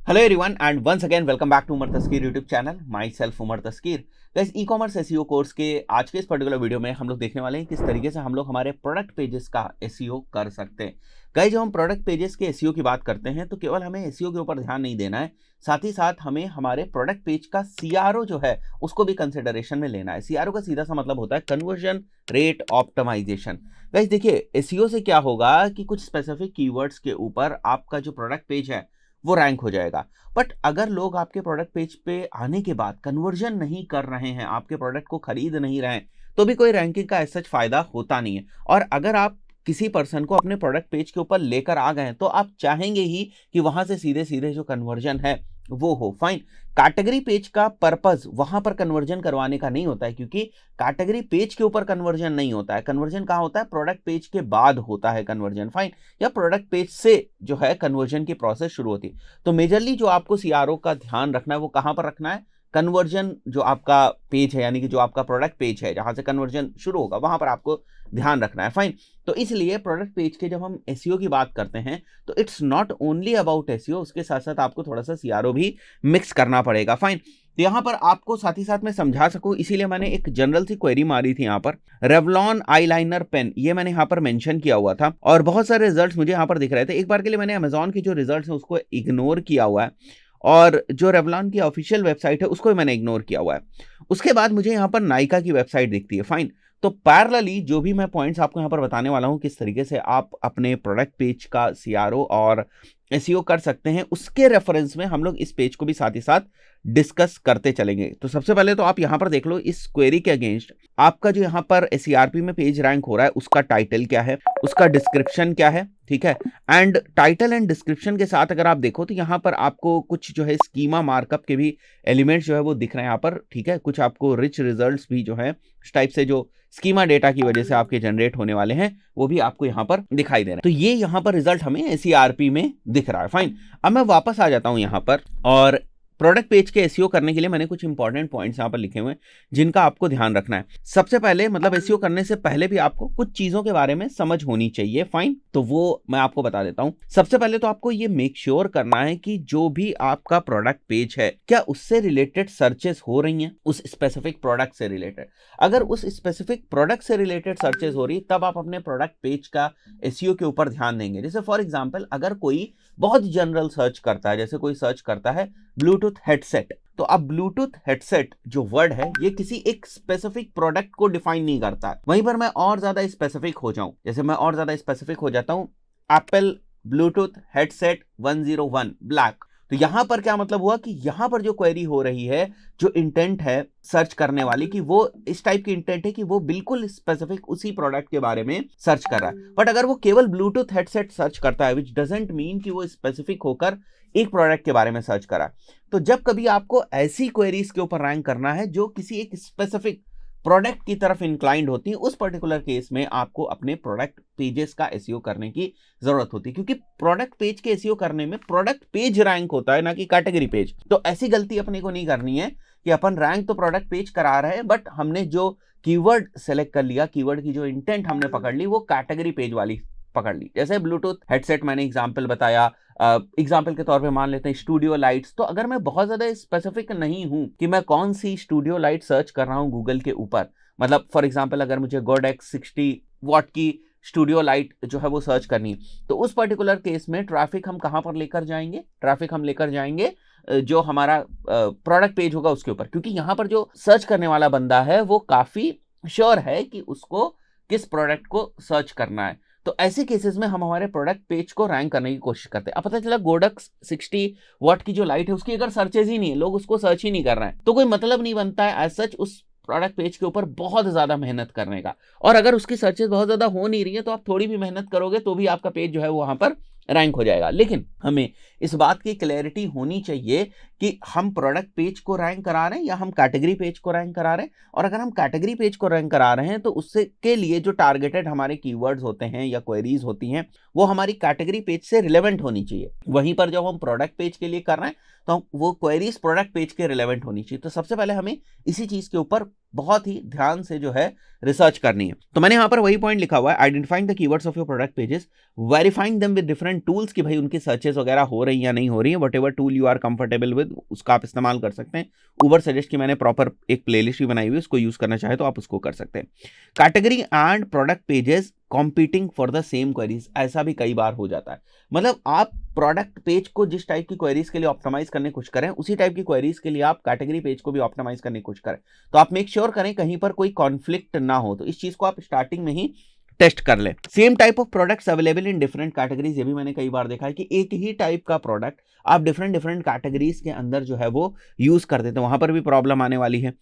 Hello everyone and once again welcome back to Umar Taskeer YouTube channel. Myself Umar Taskeer. Guys, e commerce SEO course के आज के इस particular video में हम लोग देखने वाले हैं किस तरीके से हम लोग हमारे प्रोडक्ट पेजेस का एसईओ कर सकते हैं। गाइस, जब हम प्रोडक्ट पेजेस के एसईओ की बात करते हैं तो केवल हमें एसईओ के ऊपर ध्यान नहीं देना है, साथ ही साथ हमें हमारे प्रोडक्ट पेज का सीआरओ जो है उसको भी कंसिडरेशन में लेना है। सीआरओ का सीधा सा मतलब होता है कन्वर्जन रेट ऑप्टिमाइजेशन। गाइस देखिए, एसईओ से क्या होगा कि कुछ स्पेसिफिक कीवर्ड्स के ऊपर आपका जो प्रोडक्ट पेज है वो रैंक हो जाएगा। बट अगर लोग आपके प्रोडक्ट पेज पे आने के बाद कन्वर्जन नहीं कर रहे हैं, आपके प्रोडक्ट को खरीद नहीं रहे हैं, तो भी कोई रैंकिंग का ऐसा फायदा होता नहीं है। और अगर आप किसी पर्सन को अपने प्रोडक्ट पेज के ऊपर लेकर आ गए हैं तो आप चाहेंगे ही कि वहां से सीधे सीधे जो कन्वर्जन है वो हो। फाइन, कैटेगरी पेज का पर्पस वहां पर कन्वर्जन करवाने का नहीं होता है, क्योंकि कैटेगरी पेज के ऊपर कन्वर्जन नहीं होता है। कन्वर्जन कहां होता है? प्रोडक्ट पेज के बाद होता है कन्वर्जन। फाइन, या प्रोडक्ट पेज से जो है कन्वर्जन की प्रोसेस शुरू होती है। तो मेजरली जो आपको सीआरओ का ध्यान रखना है वो कहां पर रखना है? कन्वर्जन जो आपका पेज है, यानी कि जो आपका प्रोडक्ट पेज है जहां से कन्वर्जन शुरू होगा वहां पर आपको ध्यान रखना है। फाइन, तो इसलिए प्रोडक्ट पेज के जब हम एसईओ की बात करते हैं तो it's not only about SEO, उसके साथ साथ आपको थोड़ा सा सीआरओ भी मिक्स करना पड़ेगा। फाइन, तो यहां पर आपको साथ ही साथ मैं समझा सकूं इसीलिए मैंने एक जनरल सी क्वेरी मारी थी। यहां पर रेवलॉन आईलाइनर पेन, ये मैंने यहां पर मेंशन किया हुआ था और बहुत सारे रिजल्ट्स मुझे यहां पर दिख रहे थे। एक बार के लिए मैंने अमेजॉन की जो रिजल्ट्स है उसको इग्नोर किया हुआ है और जो रेवलॉन की ऑफिशियल वेबसाइट है उसको भी मैंने इग्नोर किया हुआ है। उसके बाद मुझे यहाँ पर नाइका की वेबसाइट दिखती है। फाइन, तो पैरेलली जो भी मैं पॉइंट्स आपको यहाँ पर बताने वाला हूँ किस तरीके से आप अपने प्रोडक्ट पेज का सीआरओ और एसईओ कर सकते हैं, उसके रेफरेंस में हम लोग इस पेज को भी साथ ही साथ डिस्कस करते चलेंगे। तो सबसे पहले तो आप यहाँ पर देख लो इस क्वेरी के अगेंस्ट आपका जो यहाँ पर एसईआरपी में पेज रैंक हो रहा है उसका टाइटल क्या है, उसका डिस्क्रिप्शन क्या है। ठीक है, एंड टाइटल एंड डिस्क्रिप्शन के साथ अगर आप देखो तो यहाँ पर आपको कुछ जो है स्कीमा मार्कअप के भी एलिमेंट्स जो है वो दिख रहे हैं यहाँ पर। ठीक है, कुछ आपको रिच रिजल्ट्स भी जो है इस टाइप से जो स्कीमा डेटा की वजह से आपके जनरेट होने वाले हैं वो भी आपको यहाँ पर दिखाई दे रहे हैं। तो ये यहाँ पर रिजल्ट हमें एसईआरपी में दिख रहा है। फाइन, अब मैं वापस आ जाता हूँ यहाँ पर और प्रोडक्ट पेज के एसईओ करने के लिए मैंने कुछ इंपॉर्टेंट पॉइंट्स यहाँ पर लिखे हुए हैं जिनका आपको ध्यान रखना है। सबसे पहले मतलब एसईओ करने से पहले भी आपको कुछ चीजों के बारे में समझ होनी चाहिए। फाइन, तो वो मैं आपको बता देता हूं। सबसे पहले तो आपको ये मेक श्योर करना है कि जो भी आपका प्रोडक्ट पेज है क्या उससे रिलेटेड सर्चेस हो रही हैं, उस स्पेसिफिक प्रोडक्ट से रिलेटेड। अगर उस स्पेसिफिक प्रोडक्ट से रिलेटेड सर्चेस हो रही तब आप अपने प्रोडक्ट पेज का एसईओ के ऊपर ध्यान देंगे। जैसे फॉर एग्जांपल अगर कोई बहुत जनरल सर्च करता है, जैसे कोई सर्च करता है ब्लूटूथ हेडसेट, तो अब ब्लूटूथ हेडसेट जो वर्ड है ये किसी एक स्पेसिफिक प्रोडक्ट को डिफाइन नहीं करता है। वहीं पर मैं और ज्यादा स्पेसिफिक हो जाऊं, जैसे मैं और ज्यादा स्पेसिफिक हो जाता हूं एप्पल ब्लूटूथ हेडसेट 101 ब्लैक, तो यहां पर क्या मतलब हुआ कि यहां पर जो क्वेरी हो रही है, जो इंटेंट है सर्च करने वाली की, वो इस टाइप की इंटेंट है कि वो बिल्कुल स्पेसिफिक उसी प्रोडक्ट के बारे में सर्च कर रहा है। बट अगर वो केवल ब्लूटूथ हेडसेट सर्च करता है विच डजंट मीन कि वो स्पेसिफिक होकर एक प्रोडक्ट के बारे में सर्च करा। तो जब कभी आपको ऐसी क्वेरीज के ऊपर रैंक करना है जो किसी एक स्पेसिफिक प्रोडक्ट की तरफ इंक्लाइंड होती है, उस पर्टिकुलर केस में आपको अपने प्रोडक्ट पेजेस का एसईओ करने की जरूरत होती है, क्योंकि प्रोडक्ट पेज के एसईओ करने में प्रोडक्ट पेज रैंक होता है ना कि कैटेगरी पेज। तो ऐसी गलती अपने को नहीं करनी है कि अपन रैंक तो प्रोडक्ट पेज करा रहे हैं बट हमने जो कीवर्ड सेलेक्ट कर लिया, कीवर्ड की जो इंटेंट हमने पकड़ ली वो कैटेगरी पेज वाली पकड़ ली। जैसे ब्लूटूथ हेडसेट मैंने एग्जांपल बताया, एग्जाम्पल के तौर पे मान लेते हैं स्टूडियो लाइट्स। तो अगर मैं बहुत ज्यादा स्पेसिफिक नहीं हूं कि मैं कौन सी स्टूडियो लाइट सर्च कर रहा हूं गूगल के ऊपर, मतलब फॉर एग्जांपल अगर मुझे गोडेक्स 60 वॉट की स्टूडियो लाइट जो है वो सर्च करनी है, तो उस पर्टिकुलर केस में ट्रैफिक हम कहां पर लेकर जाएंगे? ट्रैफिक हम लेकर जाएंगे जो हमारा प्रोडक्ट पेज होगा उसके ऊपर, क्योंकि यहां पर जो सर्च करने वाला बंदा है वो काफी श्योर है कि उसको किस प्रोडक्ट को सर्च करना है। तो ऐसे केसेस में हम हमारे प्रोडक्ट पेज को रैंक करने की कोशिश करते हैं। अब पता चला गोडेक्स 60 वॉट की जो लाइट है उसकी अगर सर्चेज ही नहीं है, लोग उसको सर्च ही नहीं कर रहे हैं, तो कोई मतलब नहीं बनता है एज सच उस प्रोडक्ट पेज के ऊपर बहुत ज्यादा मेहनत करने का। और अगर उसकी सर्चेज बहुत ज्यादा हो नहीं रही है तो आप थोड़ी भी मेहनत करोगे तो भी आपका पेज जो है वो वहां पर रैंक हो जाएगा। लेकिन हमें इस बात की क्लैरिटी होनी चाहिए कि हम प्रोडक्ट पेज को रैंक करा रहे हैं या हम कैटेगरी पेज को रैंक करा रहे हैं। और अगर हम कैटेगरी पेज को रैंक करा रहे हैं तो उससे के लिए जो टारगेटेड हमारे कीवर्ड्स होते हैं या क्वेरीज होती हैं वो हमारी कैटेगरी पेज से रिलेवेंट होनी चाहिए। वहीं पर जब हम प्रोडक्ट पेज के लिए कर रहे हैं तो वो क्वेरीज प्रोडक्ट पेज के रिलेवेंट होनी चाहिए। तो सबसे पहले हमें इसी चीज के ऊपर बहुत ही ध्यान से जो है रिसर्च करनी है। तो मैंने यहां पर वही पॉइंट लिखा हुआ है, identifying the keywords of your product pages, verifying them with different different tools की भाई उनकी सर्चेस वगैरह हो रही या नहीं हो रही है, whatever tool you are comfortable with उसका आप इस्तेमाल कर सकते हैं। ऊबर सजेस्ट की मैंने प्रॉपर एक प्लेलिस्ट भी बनाई हुई है, उसको यूज करना चाहे तो आप उसको कर सकते हैं। Category and product pages competing for the same queries, ऐसा भी कई बार हो जाता है। मतलब आप प्रोडक्ट पेज को जिस टाइप की क्वेरीज के लिए ऑप्टिमाइज करने की कोशिश करें, उसी टाइप की क्वेरीज के लिए आप कैटेगरी पेज को भी ऑप्टिमाइज करने की कोशिश करें। तो आप मेक श्योर करें कहीं पर कोई कॉन्फ्लिक्ट ना हो, तो इस चीज को आप स्टार्टिंग में ही टेस्ट कर ले। Same type of products available in different categories, ये भी मैंने कई बार देखा है कि एक ही टाइप का प्रोडक्ट आप डिफरेंट डिफरेंट कैटेगरीज के अंदर जो है वो यूज कर देते हैं, वहां पर भी प्रॉब्लम आने वाली है।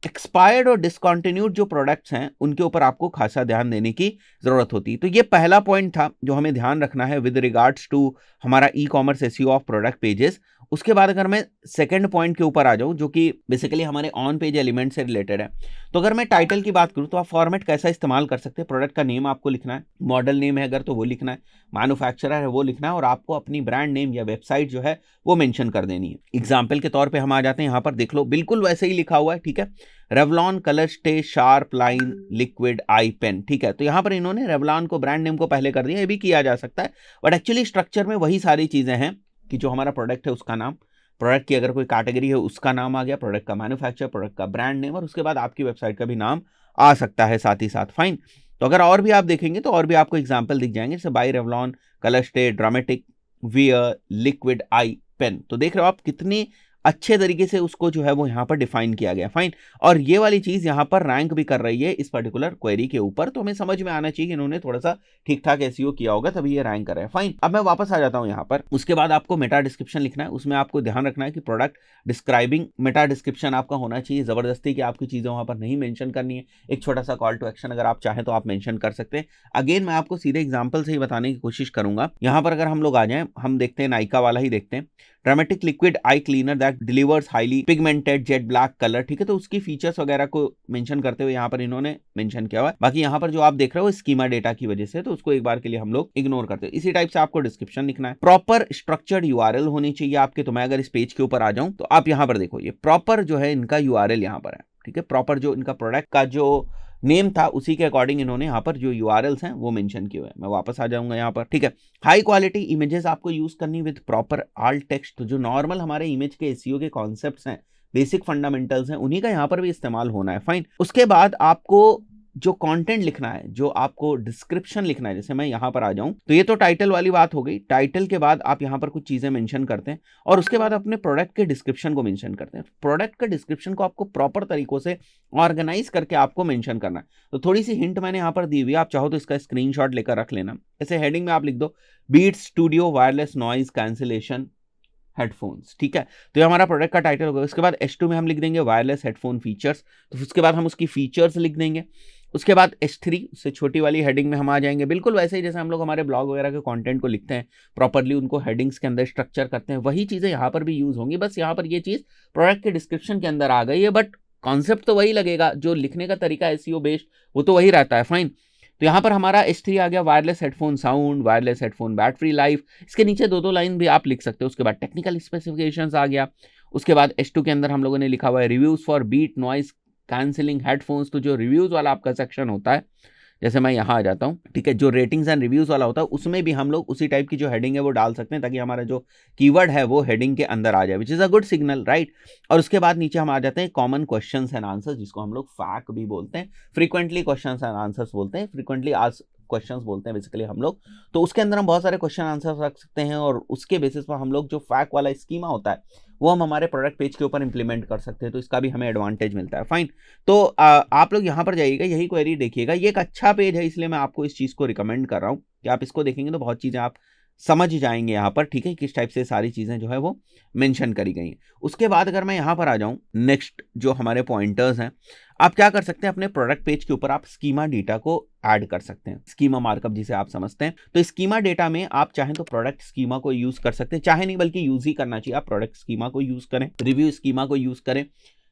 एक्सपायर्ड और डिसकंटिन्यूड जो प्रोडक्ट्स हैं उनके ऊपर आपको खासा ध्यान देने की जरूरत होती है। तो ये पहला पॉइंट था जो हमें ध्यान रखना है विद रिगार्ड्स टू हमारा ई commerce SEO of product pages. उसके बाद अगर मैं सेकंड पॉइंट के ऊपर आ जाऊं जो कि बेसिकली हमारे ऑन पेज एलिमेंट से रिलेटेड है, तो अगर मैं टाइटल की बात करूं तो आप फॉर्मेट कैसा इस्तेमाल कर सकते हैं। प्रोडक्ट का नेम आपको लिखना है, मॉडल नेम है अगर तो वो लिखना है, मैन्युफैक्चरर है वो लिखना है, और आपको अपनी ब्रांड नेम या वेबसाइट जो है वो मेंशन कर देनी है। एग्जाम्पल के तौर पे हम आ जाते हैं, यहाँ पर देख लो बिल्कुल वैसे ही लिखा हुआ है, ठीक है। Revlon colour stay sharp line liquid eye pen, ठीक है। तो यहाँ पर इन्होंने रेवलॉन को ब्रांड नेम को पहले कर दिया, ये भी किया जा सकता है, बट एक्चुअली स्ट्रक्चर में वही सारी चीजें हैं कि जो हमारा प्रोडक्ट है उसका नाम, प्रोडक्ट की अगर कोई कैटेगरी है उसका नाम आ गया, प्रोडक्ट का मैन्युफैक्चर, प्रोडक्ट का ब्रांड नेम, और उसके बाद आपकी वेबसाइट का भी नाम आ सकता है साथ ही साथ, फाइन। तो अगर और भी आप देखेंगे तो और भी आपको एग्जांपल दिख जाएंगे, जैसे by Revlon colour stay dramatic wear liquid eye pen. तो देख रहे हो आप कितनी अच्छे तरीके से उसको जो है वो यहाँ पर डिफाइन किया गया, फाइन। और ये वाली चीज यहाँ पर रैंक भी कर रही है इस पर्टिकुलर क्वेरी के ऊपर, तो हमें समझ में आना चाहिए कि इन्होंने थोड़ा सा ठीक ठाक एसईओ किया होगा तभी ये रैंक कर रहा है, फाइन। अब मैं वापस आ जाता हूँ यहाँ पर। उसके बाद आपको मेटा डिस्क्रिप्शन लिखना है, उसमें आपको ध्यान रखना है कि प्रोडक्ट डिस्क्राइबिंग मेटा डिस्क्रिप्शन आपका होना चाहिए। जबरदस्ती की आपकी चीजें वहां पर नहीं मेंशन करनी है, एक छोटा सा कॉल टू एक्शन अगर आप चाहें तो आप मेंशन कर सकते हैं। अगेन मैं आपको सीधे एग्जांपल से ही बताने की कोशिश करूंगा। यहाँ पर अगर हम लोग आ जाएं, हम देखते हैं नाइका वाला ही देखते हैं, dramatic liquid I cleaner that delivers highly pigmented jet black colour, ठीक है। तो उसकी फीचर्स वगैरह को मेंशन करते हुए यहाँ पर इन्होंने मेंशन किया हुआ है। बाकी यहाँ पर जो आप देख रहे हो स्कीमा डेटा की वजह से, तो उसको एक बार के लिए हम लोग इग्नोर करते हैं। इसी टाइप से आपको डिस्क्रिप्शन लिखना है, प्रॉपर स्ट्रक्चर्ड यूआरएल होनी चाहिए आपके। तो मैं अगर इस पेज के ऊपर आ जाऊं तो आप यहाँ पर देखो ये प्रॉपर जो है इनका यूआरएल यहाँ पर है, ठीक है। प्रॉपर जो इनका प्रोडक्ट का जो नेम था उसी के अकॉर्डिंग इन्होंने यहाँ पर जो यूआरएल्स हैं वो मेंशन किए हुए हैं। मैं वापस आ जाऊंगा यहाँ पर, ठीक है। हाई क्वालिटी इमेजेस आपको यूज करनी विद प्रॉपर आल्ट टेक्स्ट। तो जो नॉर्मल हमारे इमेज के एसईओ के कॉन्सेप्ट्स हैं, बेसिक फंडामेंटल्स हैं, उन्हीं का यहाँ पर भी इस्तेमाल होना है, फाइन। उसके बाद आपको जो कंटेंट लिखना है, जो आपको डिस्क्रिप्शन लिखना है, जैसे मैं यहां पर आ जाऊं तो ये तो टाइटल वाली बात हो गई। टाइटल के बाद आप यहां पर कुछ चीजें मेंशन करते हैं और उसके बाद अपने प्रोडक्ट के डिस्क्रिप्शन को मेंशन करते हैं। प्रोडक्ट के डिस्क्रिप्शन को आपको प्रॉपर तरीकों से ऑर्गेनाइज करके आपको मेंशन करना है। तो थोड़ी सी हिंट मैंने यहां पर दी हुई है, आप चाहो तो इसका स्क्रीनशॉट लेकर रख लेना। ऐसे हेडिंग में आप लिख दो Beats Studio Wireless noise cancellation headphones, ठीक है। तो ये हमारा प्रोडक्ट का टाइटल होगा। उसके बाद H2 में हम लिख देंगे वायरलेस हेडफोन फीचर्स, तो उसके बाद हम उसकी फीचर्स लिख देंगे। उसके बाद H3 से छोटी वाली हेडिंग में हम आ जाएंगे, बिल्कुल वैसे ही जैसे हम लोग हमारे ब्लॉग वगैरह के कंटेंट को लिखते हैं, प्रॉपर्ली उनको हेडिंग्स के अंदर स्ट्रक्चर करते हैं, वही चीजें यहाँ पर भी यूज होंगी। बस यहाँ पर ये चीज प्रोडक्ट के डिस्क्रिप्शन के अंदर आ गई है, बट कॉन्सेप्ट तो वही लगेगा, जो लिखने का तरीका एसईओ बेस्ड वो तो वही रहता है, फाइन। तो यहाँ पर हमारा H3 आ गया wireless headphone sound, wireless headphone battery life. इसके नीचे दो दो लाइन भी आप लिख सकते हो। उसके बाद टेक्निकल स्पेसिफिकेशंस आ गया। उसके बाद H2 के अंदर हम लोगों ने लिखा हुआ है reviews for beat noise cancelling headphones. तो जो रिव्यूज वाला आपका सेक्शन होता है, जैसे मैं यहाँ आ जाता हूँ, ठीक है, जो रेटिंग्स एंड रिव्यूज वाला होता है उसमें भी हम लोग उसी टाइप की जो हेडिंग है वो डाल सकते हैं, ताकि हमारा जो कीवर्ड है वो हेडिंग के अंदर आ जाए, which is a good signal, right. और उसके बाद नीचे हम आ जाते हैं कॉमन क्वेश्चंस एंड आंसर्स, जिसको हम लोग फैक भी बोलते हैं, फ्रीक्वेंटली क्वेश्चंस एंड आंसर्स बोलते हैं, फ्रीक्वेंटली आस्क्ड क्वेश्चंस बोलते हैं बेसिकली हम लोग। तो उसके अंदर हम बहुत सारे क्वेश्चन आंसर रख सकते हैं और उसके बेसिस पर हम लोग जो फैक वाला स्कीमा होता है वो हम हमारे प्रोडक्ट पेज के ऊपर इंप्लीमेंट कर सकते हैं। तो इसका भी हमें एडवांटेज मिलता है, फाइन। तो आप लोग यहाँ पर जाइएगा, यही क्वेरी देखिएगा। ये एक अच्छा पेज है, इसलिए मैं आपको इस चीज को रिकमेंड कर रहा हूँ कि आप इसको देखेंगे तो बहुत चीजें आप समझ जाएंगे यहाँ पर, ठीक है, किस टाइप से सारी चीजें जो है वो मेंशन करी गई हैं। उसके बाद अगर मैं यहाँ पर आ जाऊँ, नेक्स्ट जो हमारे पॉइंटर्स हैं, आप क्या कर सकते हैं, अपने प्रोडक्ट पेज के ऊपर आप स्कीमा डेटा को ऐड कर सकते हैं, स्कीमा मार्कअप जिसे आप समझते हैं। तो स्कीमा डेटा में आप चाहें तो प्रोडक्ट स्कीमा को यूज कर सकते हैं, चाहे नहीं बल्कि यूज ही करना चाहिए। आप प्रोडक्ट स्कीमा को यूज करें, रिव्यू स्कीमा को यूज करें,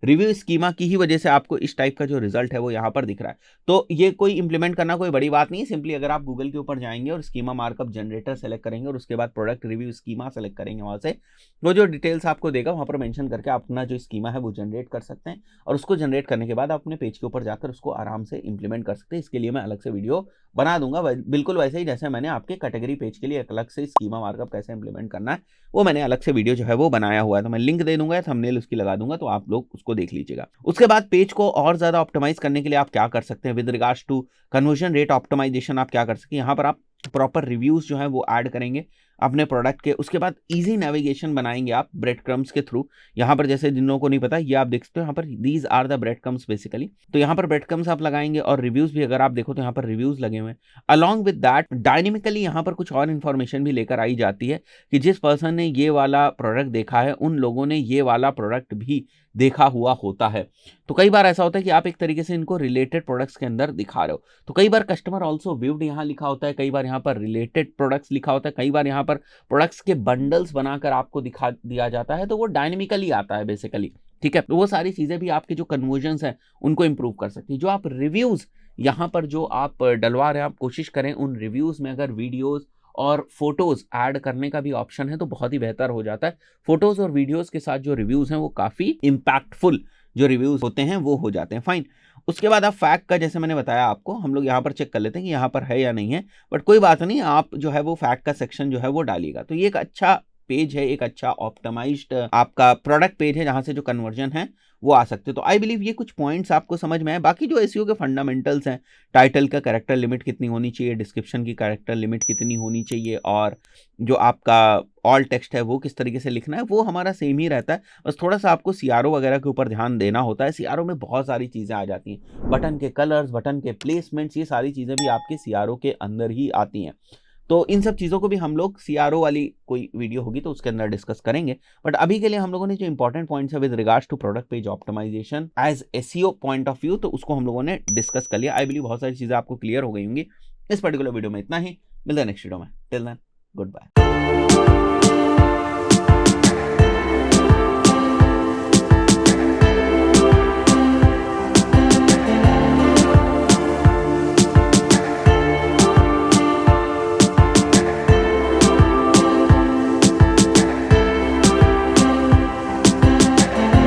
रिव्यू स्कीमा की ही वजह से आपको इस टाइप का जो रिजल्ट है वो यहाँ पर दिख रहा है। तो ये कोई इंप्लीमेंट करना कोई बड़ी बात नहीं है। सिंपली अगर आप गूगल के ऊपर जाएंगे और स्कीमा मार्कअप जनरेटर सेलेक्ट करेंगे और उसके बाद प्रोडक्ट रिव्यू स्कीमा सेलेक्ट करेंगे, वहां से वो जो डिटेल्स आपको देगा वहां पर मेंशन करके आप अपना जो स्कीमा है वो जनरेट कर सकते हैं। और उसको जनरेट करने के बाद आप अपने पेज के ऊपर जाकर उसको आराम से इंप्लीमेंट कर सकते हैं। इसके लिए मैं अलग से वीडियो बना दूंगा, बिल्कुल वैसे ही जैसे मैंने आपके कैटेगरी पेज के लिए एक अलग से स्कीमा मार्कअप कैसे इंप्लीमेंट करना है वो मैंने अलग से वीडियो जो है वो बनाया हुआ है। तो मैं लिंक दे दूंगा, थंबनेल उसकी लगा दूंगा, तो आप लोग उसको देख लीजिएगा। उसके बाद पेज को और ज्यादा ऑप्टिमाइज करने के लिए आप क्या कर सकते हैं, with regards to conversion rate optimisation आप क्या कर सकते हैं, यहाँ पर आप प्रॉपर रिव्यूज जो है वो ऐड करेंगे अपने प्रोडक्ट के। उसके बाद इजी नेविगेशन बनाएंगे आप ब्रेड क्रम्स के थ्रू। यहाँ पर जैसे जिन लोगों को नहीं पता, ये आप देख सकते हो यहाँ पर these are the breadcrumbs basically. तो यहाँ पर ब्रेड क्रम्स आप लगाएंगे और रिव्यूज भी अगर आप देखो तो यहाँ पर रिव्यूज लगे हुए हैं। अलॉन्ग विद दैट डायनेमिकली यहाँ पर कुछ और इन्फॉर्मेशन भी लेकर आई जाती है कि जिस पर्सन ने ये वाला प्रोडक्ट देखा है उन लोगों ने ये वाला प्रोडक्ट भी देखा हुआ होता है। तो कई बार ऐसा होता है कि आप एक तरीके से इनको रिलेटेड प्रोडक्ट्स के अंदर दिखा रहे हो। तो कई बार कस्टमर ऑल्सो व्यूड यहाँ लिखा होता है, कई बार यहाँ पर रिलेटेड प्रोडक्ट्स लिखा होता है, कई बार यहाँ पर प्रोडक्ट्स के बंडल्स बनाकर आपको दिखा दिया जाता है। तो वो डायनेमिकली आता है बेसिकली, ठीक है। तो वो सारी चीजें भी आपके जो कन्वर्जन्स हैं उनको इंप्रूव कर सकती है। जो आप रिव्यूज यहाँ पर जो आप डलवा रहे हैं, आप कोशिश करें उन रिव्यूज में अगर वीडियोज और फोटोज ऐड करने का भी ऑप्शन है तो बहुत ही बेहतर हो जाता है। फोटोज और वीडियोज के साथ जो रिव्यूज हैं वो काफी इंपैक्टफुल जो रिव्यूज होते हैं वो हो जाते हैं। फाइन। उसके बाद आप फैक्ट का, जैसे मैंने बताया आपको, हम लोग यहाँ पर चेक कर लेते हैं कि यहाँ पर है या नहीं है, बट कोई बात नहीं, आप जो है वो फैक्ट का सेक्शन जो है वो डालिएगा। तो ये एक अच्छा पेज है, एक अच्छा ऑप्टिमाइज्ड आपका प्रोडक्ट पेज है जहां से जो कन्वर्जन है वो आ सकते हैं। तो आई बिलीव ये कुछ पॉइंट्स आपको समझ में आए। बाकी जो एसईओ के फंडामेंटल्स हैं, टाइटल का कैरेक्टर लिमिट कितनी होनी चाहिए, डिस्क्रिप्शन की कैरेक्टर लिमिट कितनी होनी चाहिए, और जो आपका ऑल टेक्स्ट है वो किस तरीके से लिखना है, वो हमारा सेम ही रहता है। बस थोड़ा सा आपको सीआरओ वगैरह के ऊपर ध्यान देना होता है। सीआरओ में बहुत सारी चीज़ें आ जाती हैं, बटन के कलर्स, बटन के प्लेसमेंट्स, ये सारी चीज़ें भी आपके सीआरओ के अंदर ही आती हैं। तो इन सब चीज़ों को भी हम लोग सीआरओ वाली कोई वीडियो होगी तो उसके अंदर डिस्कस करेंगे। बट अभी के लिए हम लोगों ने जो इंपॉर्टेंट पॉइंट्स है with regards to product page optimisation as SEO point of view, तो उसको हम लोगों ने डिस्कस कर लिया। आई बिलीव बहुत सारी चीज़ें आपको क्लियर हो गई होंगी। इस पर्टिकुलर वीडियो में इतना ही, मिलता है नेक्स्ट वीडियो में। Till then, good bye.